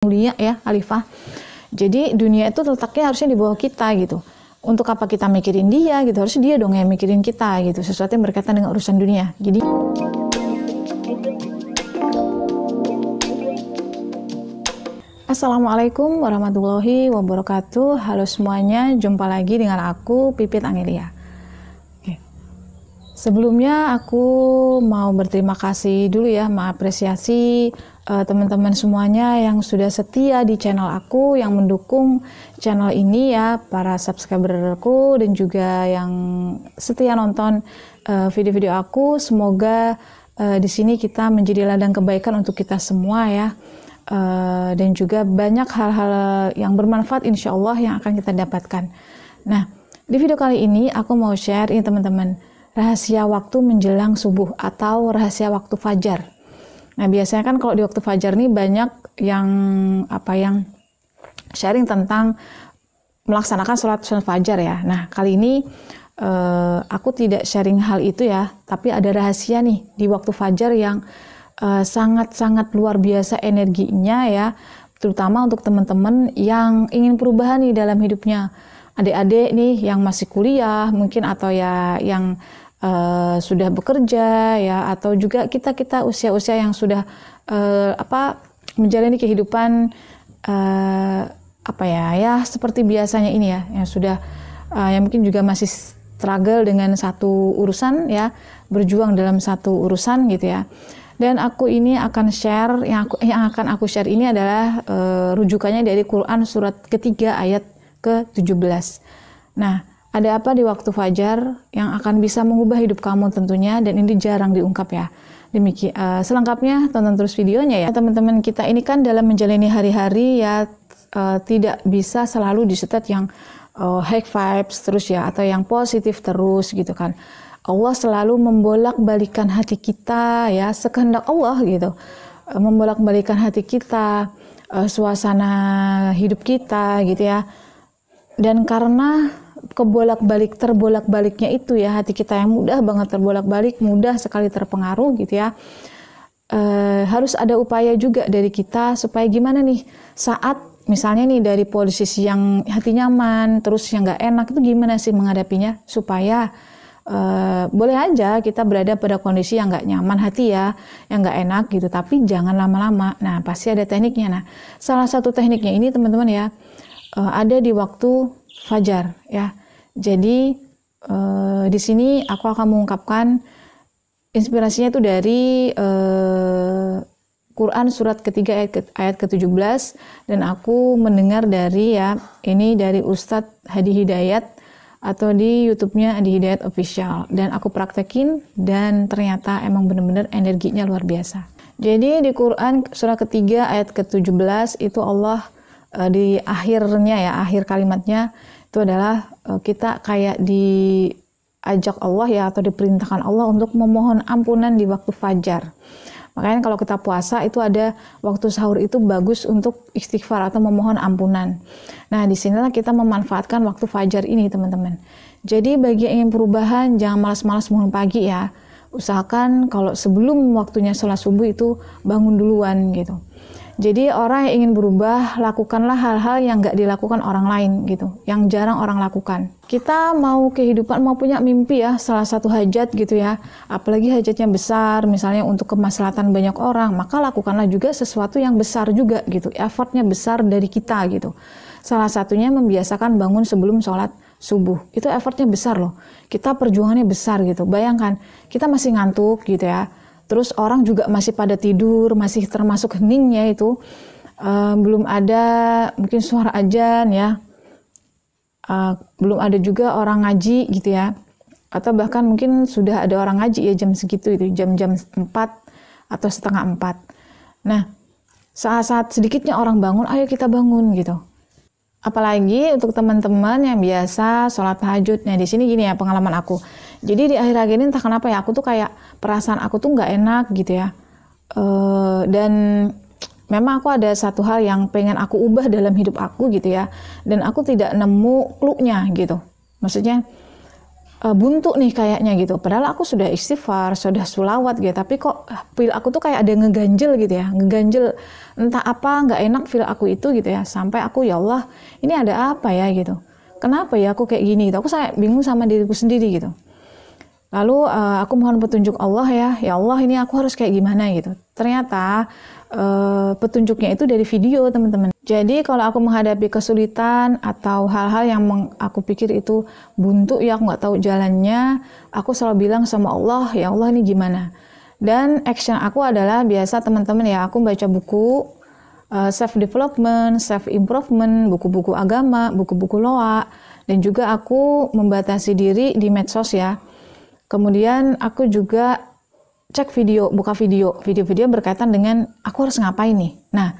mulia ya, Alifah. Jadi dunia itu letaknya harusnya di bawah kita gitu. Untuk apa kita mikirin dia gitu, harusnya dia dong yang mikirin kita gitu, sesuatu yang berkaitan dengan urusan dunia. Jadi Assalamualaikum warahmatullahi wabarakatuh. Halo semuanya, jumpa lagi dengan aku Pipit Angelia. Sebelumnya aku mau berterima kasih dulu ya, mengapresiasi teman-teman semuanya yang sudah setia di channel aku, yang mendukung channel ini ya, para subscriberku dan juga yang setia nonton video-video aku. Semoga di sini kita menjadi ladang kebaikan untuk kita semua ya, dan juga banyak hal-hal yang bermanfaat insya Allah yang akan kita dapatkan. Nah, di video kali ini aku mau share ini teman-teman, rahasia waktu menjelang subuh atau rahasia waktu fajar. Nah, biasanya kan kalau di waktu fajar nih banyak yang sharing tentang melaksanakan sholat fajar ya. Nah, kali ini aku tidak sharing hal itu ya, tapi ada rahasia nih di waktu fajar yang sangat-sangat luar biasa energinya ya, terutama untuk teman-teman yang ingin perubahan nih dalam hidupnya. Adik-adik nih yang masih kuliah mungkin, atau ya yang sudah bekerja ya, atau juga kita usia-usia yang sudah menjalani kehidupan seperti biasanya ini ya, yang sudah yang mungkin juga masih struggle dengan satu urusan ya, berjuang dalam satu urusan gitu ya. Dan aku ini akan share yang akan aku share ini adalah rujukannya dari Quran surat ketiga ayat ke-17. Nah, ada apa di waktu fajar yang akan bisa mengubah hidup kamu tentunya, dan ini jarang diungkap ya. Demikian selengkapnya tonton terus videonya ya. Teman-teman kita ini kan dalam menjalani hari-hari ya, tidak bisa selalu disetet yang high vibes terus ya, atau yang positif terus gitu kan. Allah selalu membolak-balikan hati kita ya, sekehendak Allah gitu. Membolak-balikan hati kita, suasana hidup kita gitu ya. Dan karena terbolak-baliknya itu ya, hati kita yang mudah banget terbolak-balik, mudah sekali terpengaruh gitu ya, harus ada upaya juga dari kita supaya gimana nih saat misalnya nih dari posisi yang hati nyaman terus yang gak enak, itu gimana sih menghadapinya supaya boleh aja kita berada pada kondisi yang gak nyaman hati ya, yang gak enak gitu, tapi jangan lama-lama. Nah, pasti ada tekniknya. Nah, salah satu tekniknya ini teman-teman ya, ada di waktu fajar ya. Jadi di sini aku akan mengungkapkan inspirasinya itu dari Quran surat ketiga ayat ke-17, dan aku mendengar dari dari Ustadz Hadi Hidayat atau di YouTube-nya Hadi Hidayat Official, dan aku praktekin dan ternyata emang bener-bener energinya luar biasa. Jadi di Quran surat ketiga ayat ke-17 itu Allah di akhirnya ya, akhir kalimatnya itu adalah kita kayak diajak Allah ya, atau diperintahkan Allah untuk memohon ampunan di waktu fajar. Makanya kalau kita puasa itu ada waktu sahur itu bagus untuk istighfar atau memohon ampunan. Nah, disinilah kita memanfaatkan waktu fajar ini teman-teman. Jadi bagi yang ingin perubahan, jangan malas-malas bangun pagi ya. Usahakan kalau sebelum waktunya sholat subuh itu bangun duluan gitu. Jadi orang yang ingin berubah, lakukanlah hal-hal yang gak dilakukan orang lain gitu, yang jarang orang lakukan. Kita mau kehidupan, mau punya mimpi ya, salah satu hajat gitu ya, apalagi hajatnya besar, misalnya untuk kemaslahatan banyak orang, maka lakukanlah juga sesuatu yang besar juga gitu, effortnya besar dari kita gitu. Salah satunya membiasakan bangun sebelum sholat subuh, itu effortnya besar loh, kita perjuangannya besar gitu. Bayangkan, kita masih ngantuk gitu ya, terus orang juga masih pada tidur, masih termasuk heningnya itu, belum ada mungkin suara adzan ya, belum ada juga orang ngaji gitu ya, atau bahkan mungkin sudah ada orang ngaji ya jam segitu itu, jam-jam 4 atau setengah 4. Nah, saat-saat sedikitnya orang bangun, ayo kita bangun gitu. Apalagi untuk teman-teman yang biasa sholat tahajud. Nah, di sini gini ya pengalaman aku. Jadi di akhir-akhir ini entah kenapa ya, aku tuh kayak perasaan aku tuh nggak enak gitu ya. Dan memang aku ada satu hal yang pengen aku ubah dalam hidup aku gitu ya. Dan aku tidak nemu clue-nya gitu. Maksudnya buntu nih kayaknya gitu. Padahal aku sudah istighfar, sudah sholawat gitu, tapi kok feel aku tuh kayak ada ngeganjel gitu ya, ngeganjel entah apa, nggak enak feel aku itu gitu ya. Sampai aku, ya Allah, ini ada apa ya gitu. Kenapa ya aku kayak gini gitu. Aku bingung sama diriku sendiri gitu. Lalu aku mohon petunjuk Allah ya Allah ini aku harus kayak gimana gitu. Ternyata petunjuknya itu dari video, teman-teman. Jadi kalau aku menghadapi kesulitan atau hal-hal yang aku pikir itu buntu ya, aku nggak tahu jalannya, aku selalu bilang sama Allah, ya Allah ini gimana. Dan action aku adalah biasa, teman-teman ya, aku baca buku self development, self improvement, buku-buku agama, buku-buku loa, dan juga aku membatasi diri di medsos ya. Kemudian aku juga cek video, buka video berkaitan dengan aku harus ngapain nih. Nah,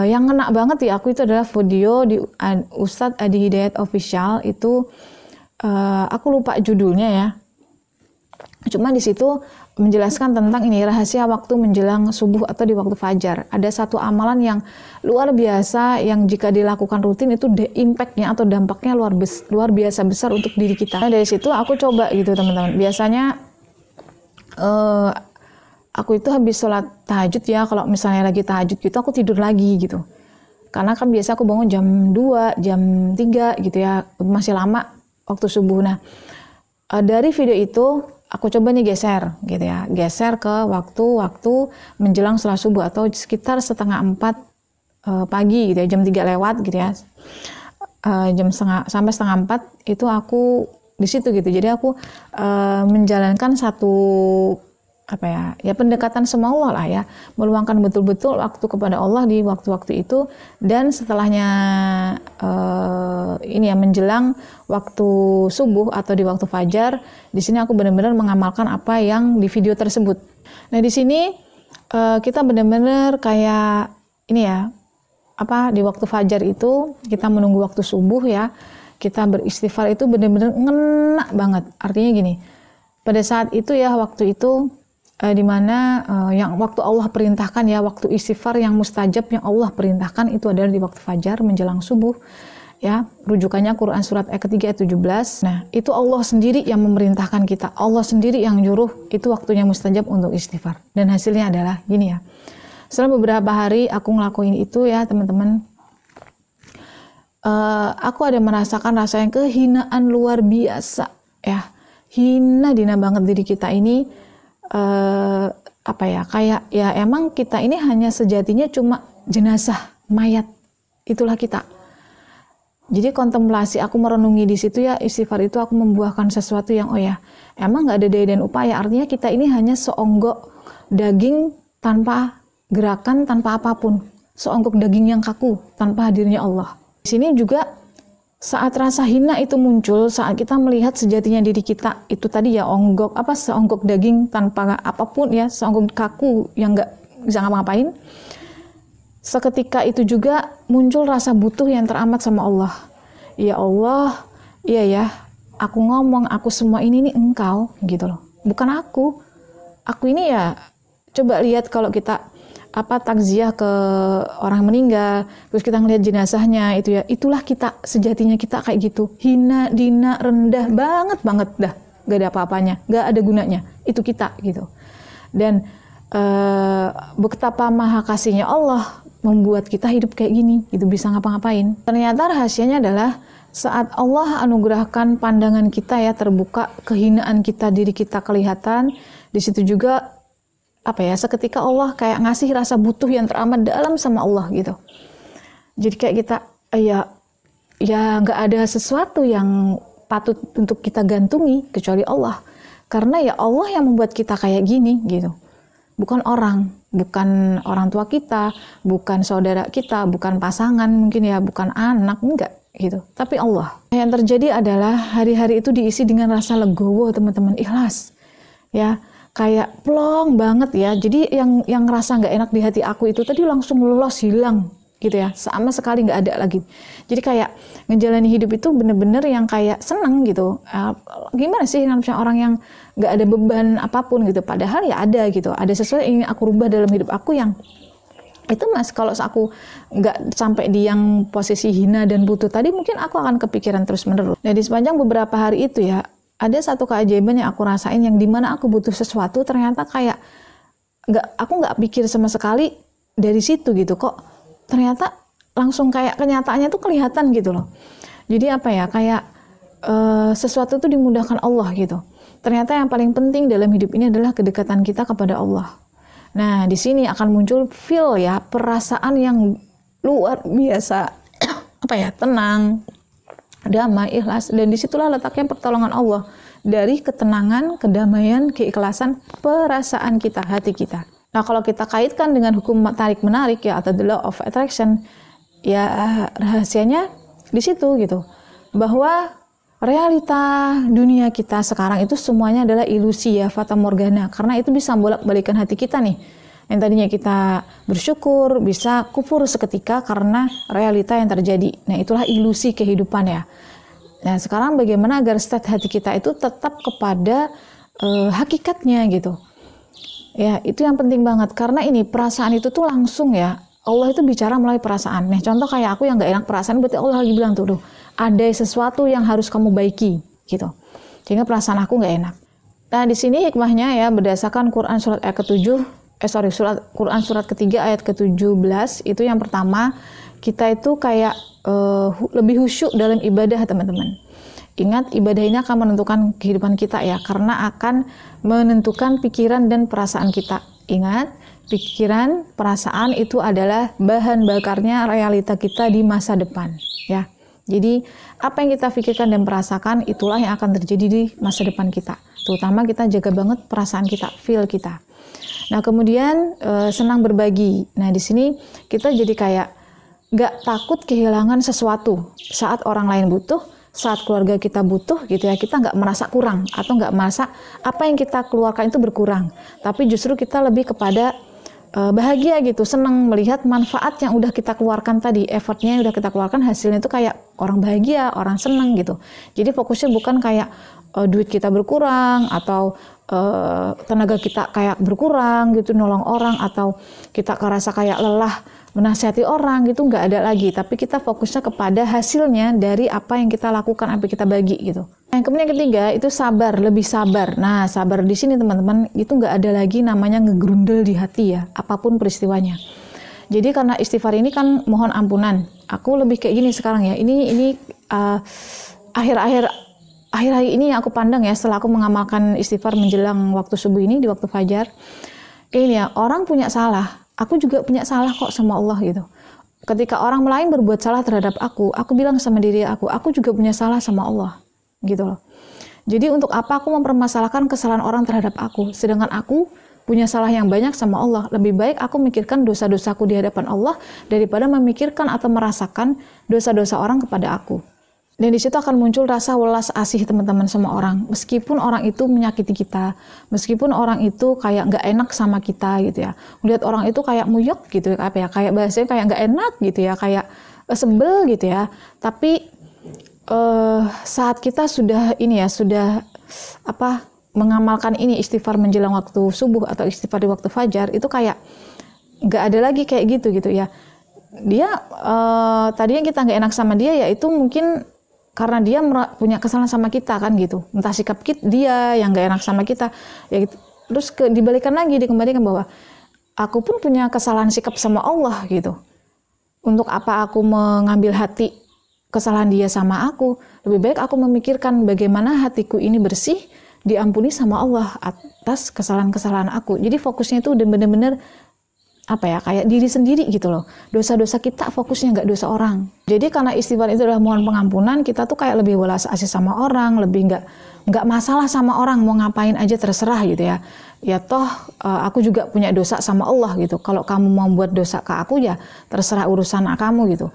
yang ngena banget ya aku itu adalah video di Ustadz Adi Hidayat Official itu, aku lupa judulnya ya. Cuma di situ menjelaskan tentang ini rahasia waktu menjelang subuh atau di waktu fajar. Ada satu amalan yang luar biasa yang jika dilakukan rutin itu impact-nya atau dampaknya luar biasa besar untuk diri kita. Nah, dari situ aku coba gitu, teman-teman. Biasanya aku itu habis sholat tahajud ya, kalau misalnya lagi tahajud gitu aku tidur lagi gitu. Karena kan biasa aku bangun jam 2, jam 3 gitu ya, masih lama waktu subuh. Nah, dari video itu aku coba nih geser gitu ya, geser ke waktu menjelang sholat subuh atau sekitar 3:30 pagi gitu ya, jam 3 lewat gitu ya, sampai 3:30 itu aku di situ gitu. Jadi aku menjalankan satu pendekatan sama Allah lah ya, meluangkan betul-betul waktu kepada Allah di waktu-waktu itu. Dan setelahnya menjelang waktu subuh atau di waktu fajar, di sini aku benar-benar mengamalkan apa yang di video tersebut. Nah, di sini kita benar-benar kayak ini ya, di waktu fajar itu kita menunggu waktu subuh ya, kita beristighfar itu benar-benar ngena banget. Artinya gini, pada saat itu ya, waktu itu dimana yang waktu Allah perintahkan ya, waktu istighfar yang mustajab yang Allah perintahkan itu adalah di waktu fajar menjelang subuh ya. Rujukannya Quran surat ketiga ayat 17. Nah, itu Allah sendiri yang memerintahkan kita, Allah sendiri yang nyuruh, itu waktunya mustajab untuk istighfar. Dan hasilnya adalah gini ya, setelah beberapa hari aku ngelakuin itu ya teman-teman, aku ada merasakan rasa yang kehinaan luar biasa ya, dina banget diri kita ini. Kayak ya emang kita ini hanya sejatinya cuma jenazah, mayat, itulah kita. Jadi kontemplasi, aku merenungi di situ ya, istighfar itu aku membuahkan sesuatu yang emang nggak ada daya dan upaya. Artinya kita ini hanya seonggok daging tanpa gerakan, tanpa apapun, seonggok daging yang kaku tanpa hadirnya Allah. Di sini juga saat rasa hina itu muncul, saat kita melihat sejatinya diri kita itu tadi ya seonggok daging tanpa apapun ya, seonggok kaku yang nggak bisa ngapa-ngapain. Seketika itu juga muncul rasa butuh yang teramat sama Allah. Ya Allah, iya ya, aku ngomong, aku semua ini nih Engkau gitu loh, bukan aku. Aku ini ya, coba lihat kalau kita takziah ke orang meninggal, terus kita ngelihat jenazahnya itu ya, itulah kita, sejatinya kita kayak gitu, hina, dina, rendah banget dah, gak ada apa-apanya, gak ada gunanya, itu kita gitu. Dan betapa maha kasihnya Allah membuat kita hidup kayak gini, gitu, bisa ngapa-ngapain. Ternyata rahasianya adalah saat Allah anugerahkan pandangan kita ya terbuka, kehinaan kita, diri kita kelihatan, di situ juga seketika Allah kayak ngasih rasa butuh yang teramat dalam sama Allah gitu. Jadi kayak kita ya nggak ada sesuatu yang patut untuk kita gantungi kecuali Allah, karena ya Allah yang membuat kita kayak gini gitu, bukan bukan orang tua kita, bukan saudara kita, bukan pasangan mungkin ya, bukan anak, enggak gitu, tapi Allah. Yang terjadi adalah hari-hari itu diisi dengan rasa legowo, teman-teman, ikhlas ya, kayak plong banget ya. Jadi yang rasa nggak enak di hati aku itu tadi langsung lolos, hilang gitu ya, sama sekali nggak ada lagi. Jadi kayak ngejalani hidup itu bener-bener yang kayak seneng gitu. Gimana sih namanya orang yang nggak ada beban apapun gitu, padahal ya ada gitu, ada sesuatu yang ingin aku rubah dalam hidup aku yang itu kalau aku nggak sampai di yang posisi hina dan butuh tadi, mungkin aku akan kepikiran terus menerus. Nah, di sepanjang beberapa hari itu ya, ada satu keajaiban yang aku rasain, yang dimana aku butuh sesuatu ternyata kayak aku nggak pikir sama sekali dari situ gitu, kok ternyata langsung kayak kenyataannya tuh kelihatan gitu loh. Jadi apa ya, kayak sesuatu tuh dimudahkan Allah gitu. Ternyata yang paling penting dalam hidup ini adalah kedekatan kita kepada Allah. Nah, di sini akan muncul feel ya, perasaan yang luar biasa apa ya, tenang, damai, ikhlas, dan disitulah letaknya pertolongan Allah dari ketenangan, kedamaian, keikhlasan perasaan kita, hati kita. Nah, kalau kita kaitkan dengan hukum tarik menarik ya, atau the law of attraction, ya rahasianya di situ gitu, bahwa realita dunia kita sekarang itu semuanya adalah ilusi ya, fata morgana, karena itu bisa bolak-balikan hati kita nih. Yang tadinya kita bersyukur bisa kufur seketika karena realita yang terjadi. Nah, itulah ilusi kehidupan ya. Nah, sekarang bagaimana agar state hati kita itu tetap kepada hakikatnya gitu. Ya, itu yang penting banget, karena ini perasaan itu tuh langsung ya. Allah itu bicara melalui perasaan. Nah, contoh kayak aku yang gak enak perasaan, berarti Allah lagi bilang tuh, ada sesuatu yang harus kamu baiki gitu. Sehingga perasaan aku gak enak. Nah, di sini hikmahnya ya, berdasarkan Quran surat ayat ke-7, Quran surat ketiga ayat ke-17, itu yang pertama, kita itu kayak lebih khusyuk dalam ibadah teman-teman. Ingat, ibadah ini akan menentukan kehidupan kita ya, karena akan menentukan pikiran dan perasaan kita. Ingat, pikiran, perasaan itu adalah bahan bakarnya realita kita di masa depan ya. Jadi apa yang kita pikirkan dan perasakan itulah yang akan terjadi di masa depan kita. Terutama kita jaga banget perasaan kita, feel kita. Nah, kemudian senang berbagi. Nah, di sini kita jadi kayak gak takut kehilangan sesuatu saat orang lain butuh, saat keluarga kita butuh gitu ya. Kita gak merasa kurang atau gak merasa apa yang kita keluarkan itu berkurang. Tapi justru kita lebih kepada bahagia gitu, senang melihat manfaat yang udah kita keluarkan tadi, effortnya yang udah kita keluarkan, hasilnya itu kayak orang bahagia, orang senang gitu. Jadi fokusnya bukan kayak duit kita berkurang atau tenaga kita kayak berkurang gitu nolong orang, atau kita kerasa kayak lelah menasihati orang gitu, nggak ada lagi. Tapi kita fokusnya kepada hasilnya dari apa yang kita lakukan, apa yang kita bagi gitu. Yang kemudian yang ketiga itu sabar, lebih sabar. Nah, sabar di sini teman-teman itu nggak ada lagi namanya ngegrundel di hati ya, apapun peristiwanya. Jadi karena istighfar ini kan mohon ampunan. Aku lebih kayak gini sekarang ya. Ini akhir-akhir hari ini yang aku pandang ya, setelah aku mengamalkan istighfar menjelang waktu subuh ini, di waktu fajar. Ini ya, orang punya salah, aku juga punya salah kok sama Allah gitu. Ketika orang lain berbuat salah terhadap aku bilang sama diri aku juga punya salah sama Allah gitu loh. Jadi untuk apa aku mempermasalahkan kesalahan orang terhadap aku, sedangkan aku punya salah yang banyak sama Allah. Lebih baik aku mikirkan dosa-dosaku di hadapan Allah daripada memikirkan atau merasakan dosa-dosa orang kepada aku. Dan di situ akan muncul rasa welas asih teman-teman sama orang. Meskipun orang itu menyakiti kita, meskipun orang itu kayak nggak enak sama kita gitu ya. Melihat orang itu kayak muyok gitu ya, kayak bahasanya kayak nggak enak gitu ya, kayak sebel gitu ya. Tapi saat kita sudah mengamalkan ini, istighfar menjelang waktu subuh atau istighfar di waktu fajar, itu kayak nggak ada lagi kayak gitu ya. Dia tadinya kita nggak enak sama dia, yaitu mungkin karena dia punya kesalahan sama kita kan gitu, entah sikap dia yang nggak enak sama kita ya gitu. Terus dibalikan lagi, dikembalikan bahwa aku pun punya kesalahan sikap sama Allah gitu. Untuk apa aku mengambil hati kesalahan dia sama aku? Lebih baik aku memikirkan bagaimana hatiku ini bersih, diampuni sama Allah atas kesalahan-kesalahan aku. Jadi fokusnya itu udah bener-bener kayak diri sendiri gitu loh. Dosa-dosa kita fokusnya nggak dosa orang. Jadi karena istighfar itu adalah mohon pengampunan, kita tuh kayak lebih welas asih sama orang, lebih nggak masalah sama orang, mau ngapain aja terserah gitu ya. Ya toh aku juga punya dosa sama Allah gitu. Kalau kamu mau buat dosa ke aku ya terserah urusan kamu gitu.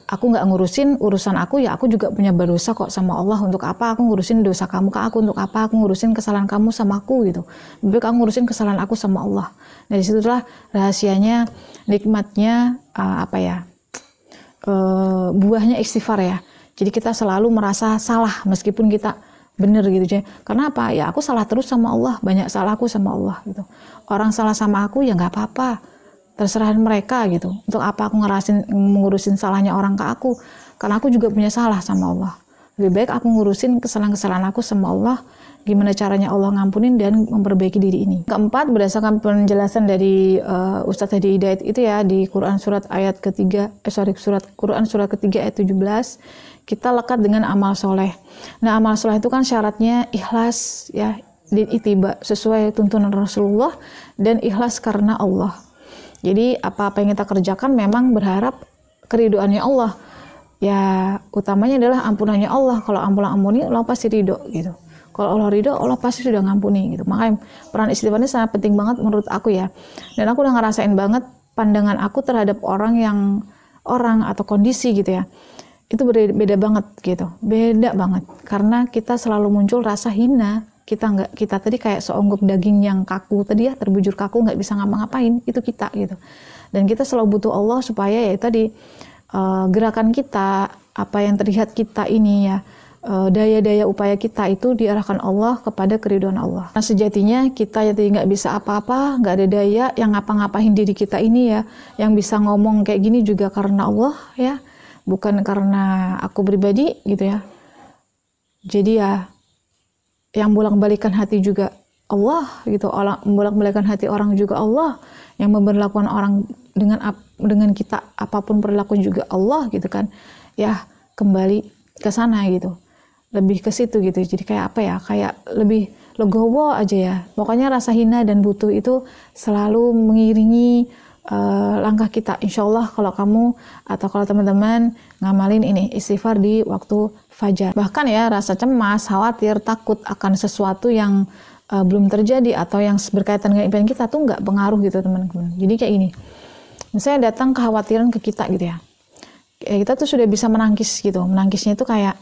Aku nggak ngurusin urusan aku, ya aku juga punya berdosa kok sama Allah. Untuk apa aku ngurusin dosa kamu ke aku? Untuk apa aku ngurusin kesalahan kamu sama aku gitu? Lebih baik aku ngurusin kesalahan aku sama Allah. Nah, disitulah rahasianya, nikmatnya buahnya istighfar ya. Jadi kita selalu merasa salah meskipun kita benar gitu. Karena apa? Ya aku salah terus sama Allah, banyak salahku sama Allah gitu. Orang salah sama aku ya nggak apa-apa, terserah mereka gitu. Untuk apa aku ngurusin salahnya orang ke aku? Karena aku juga punya salah sama Allah. Lebih baik aku ngurusin kesalahan-kesalahan aku sama Allah, gimana caranya Allah ngampunin dan memperbaiki diri ini. Keempat, berdasarkan penjelasan dari Ustadz Hadi Hidayat itu ya, di Quran surat ayat ketiga, Quran surat ketiga ayat 17, kita lekat dengan amal soleh. Nah, amal soleh itu kan syaratnya ikhlas ya, dan itiba sesuai tuntunan Rasulullah dan ikhlas karena Allah. Jadi apa-apa yang kita kerjakan memang berharap keriduannya Allah. Ya utamanya adalah ampunannya Allah. Kalau ampuni Allah pasti ridho gitu. Kalau Allah ridho, Allah pasti sudah ngampuni gitu. Makanya peran istighfar ini sangat penting banget menurut aku ya. Dan aku udah ngerasain banget pandangan aku terhadap orang atau kondisi gitu ya. Itu beda banget gitu. Beda banget karena kita selalu muncul rasa hina. Kita tadi kayak seonggok daging yang kaku tadi ya, terbujur kaku, nggak bisa ngapa-ngapain, itu kita gitu. Dan kita selalu butuh Allah supaya ya tadi gerakan kita, apa yang terlihat kita ini ya, daya-daya upaya kita itu diarahkan Allah kepada keridhaan Allah. Nah, sejatinya kita jadi nggak bisa apa-apa, nggak ada daya yang ngapa-ngapain diri kita ini ya, yang bisa ngomong kayak gini juga karena Allah ya, bukan karena aku pribadi gitu ya. Jadi ya yang bolak-balikan hati juga Allah gitu, bolak-balikan hati orang juga Allah, yang memperlakukan orang dengan kita apapun perilaku juga Allah gitu kan. Ya kembali ke sana gitu, lebih ke situ gitu. Jadi kayak apa ya, kayak lebih legowo aja ya. Pokoknya rasa hina dan butuh itu selalu mengiringi langkah kita. Insya Allah kalau kamu atau kalau teman-teman ngamalin ini istighfar di waktu fajar. Bahkan ya rasa cemas, khawatir, takut akan sesuatu yang belum terjadi atau yang berkaitan dengan impian kita tuh nggak pengaruh gitu teman-teman. Jadi kayak ini, misalnya datang kekhawatiran ke kita gitu ya, kita tuh sudah bisa menangkis gitu. Menangkisnya itu kayak,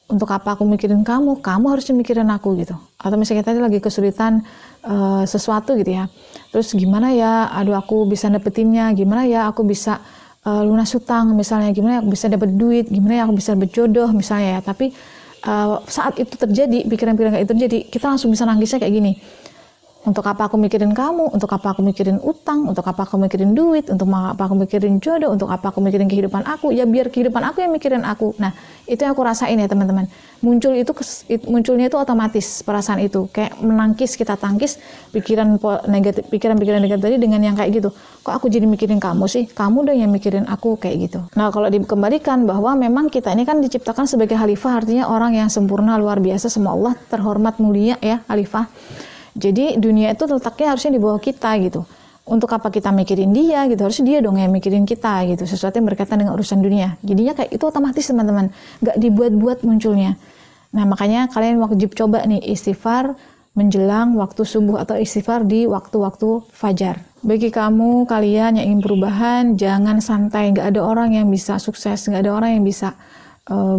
untuk apa aku mikirin kamu harusnya mikirin aku gitu. Atau misalnya kita lagi kesulitan sesuatu gitu ya, terus gimana ya, aduh aku bisa dapetinnya, gimana ya aku bisa lunas hutang misalnya, gimana ya aku bisa dapet duit, gimana ya aku bisa dapet jodoh misalnya ya. Tapi saat itu terjadi, pikiran-pikiran kayak itu terjadi, kita langsung bisa nangisnya kayak gini, untuk apa aku mikirin kamu, untuk apa aku mikirin utang, untuk apa aku mikirin duit, untuk apa aku mikirin jodoh, untuk apa aku mikirin kehidupan aku, ya biar kehidupan aku yang mikirin aku. Nah itu yang aku rasain ya teman-teman, munculnya itu otomatis perasaan itu, kayak menangkis, kita tangkis pikiran negatif tadi dengan yang kayak gitu. Kok aku jadi mikirin kamu sih, kamu dong yang mikirin aku, kayak gitu. Nah kalau dikembalikan bahwa memang kita ini kan diciptakan sebagai khalifah, artinya orang yang sempurna, luar biasa, sama Allah, terhormat, mulia ya, khalifah. Jadi dunia itu letaknya harusnya di bawah kita gitu. Untuk apa kita mikirin dia gitu, harusnya dia dong yang mikirin kita gitu, sesuatu yang berkaitan dengan urusan dunia. Jadinya kayak itu otomatis teman-teman, nggak dibuat-buat munculnya. Nah makanya kalian wajib coba nih istighfar menjelang waktu subuh atau istighfar di waktu-waktu fajar. Bagi kalian yang ingin perubahan, jangan santai. Nggak ada orang yang bisa sukses, nggak ada orang yang bisa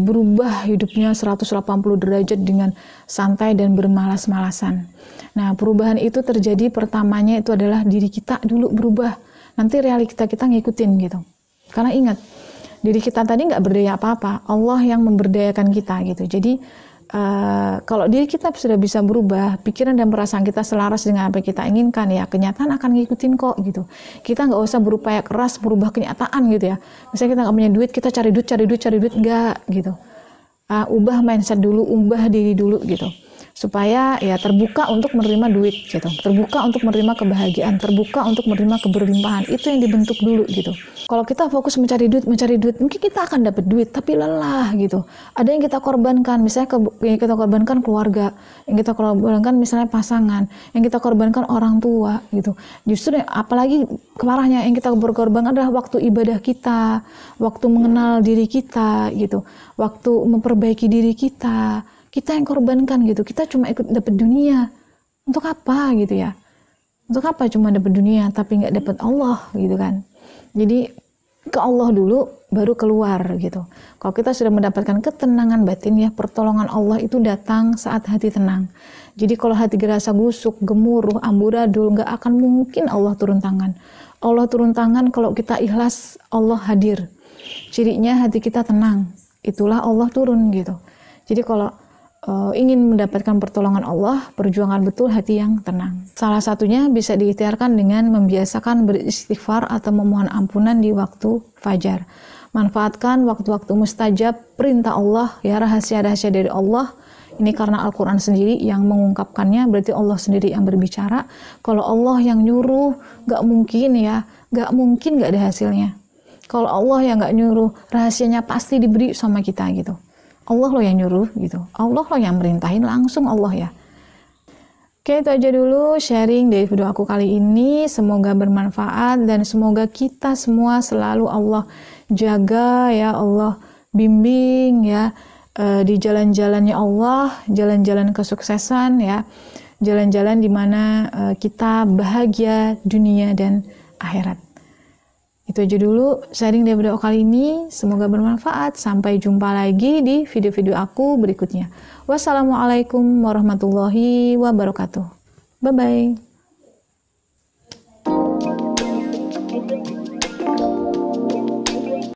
berubah hidupnya 180 derajat dengan santai dan bermalas-malasan. Nah, perubahan itu terjadi pertamanya itu adalah diri kita dulu berubah. Nanti realita kita ngikutin gitu. Karena ingat, diri kita tadi nggak berdaya apa-apa. Allah yang memberdayakan kita gitu. Jadi kalau diri kita sudah bisa berubah, pikiran dan perasaan kita selaras dengan apa yang kita inginkan, ya kenyataan akan ngikutin kok gitu. Kita nggak usah berupaya keras berubah kenyataan gitu ya. Misalnya kita nggak punya duit, kita cari duit, enggak gitu. Ubah mindset dulu, ubah diri dulu gitu. Supaya ya terbuka untuk menerima duit gitu, terbuka untuk menerima kebahagiaan, terbuka untuk menerima keberlimpahan. Itu yang dibentuk dulu gitu. Kalau kita fokus mencari duit, mungkin kita akan dapat duit tapi lelah gitu. Ada yang kita korbankan, misalnya yang kita korbankan keluarga, yang kita korbankan misalnya pasangan, yang kita korbankan orang tua gitu. Justru apalagi kemarahnya yang kita berkorban adalah waktu ibadah kita, waktu mengenal diri kita gitu, waktu memperbaiki diri kita. Kita yang korbankan gitu, kita cuma ikut dapat dunia. Untuk apa gitu ya? Untuk apa cuma dapat dunia tapi nggak dapat Allah gitu kan? Jadi ke Allah dulu baru keluar gitu. Kalau kita sudah mendapatkan ketenangan batin ya, pertolongan Allah itu datang saat hati tenang. Jadi kalau hati gerasa gusuk, gemuruh, amburadul, nggak akan mungkin Allah turun tangan. Allah turun tangan kalau kita ikhlas, Allah hadir. Cirinya hati kita tenang, itulah Allah turun gitu. Jadi kalau ingin mendapatkan pertolongan Allah, perjuangan betul hati yang tenang. Salah satunya bisa diikhtiarkan dengan membiasakan beristighfar atau memohon ampunan di waktu fajar. Manfaatkan waktu-waktu mustajab, perintah Allah, ya rahasia-rahasia dari Allah. Ini karena Al-Quran sendiri yang mengungkapkannya, berarti Allah sendiri yang berbicara. Kalau Allah yang nyuruh, gak mungkin gak mungkin gak ada hasilnya. Kalau Allah yang gak nyuruh, rahasianya pasti diberi sama kita gitu. Allah loh yang nyuruh gitu. Allah loh yang merintahin, langsung Allah ya. Oke, itu aja dulu sharing dari video aku kali ini. Semoga bermanfaat dan semoga kita semua selalu Allah jaga ya, Allah bimbing ya, di jalan-jalannya Allah, jalan-jalan kesuksesan ya, jalan-jalan di mana kita bahagia dunia dan akhirat. Itu aja dulu sharing dari video kali ini. Semoga bermanfaat. Sampai jumpa lagi di video-video aku berikutnya. Wassalamualaikum warahmatullahi wabarakatuh. Bye-bye.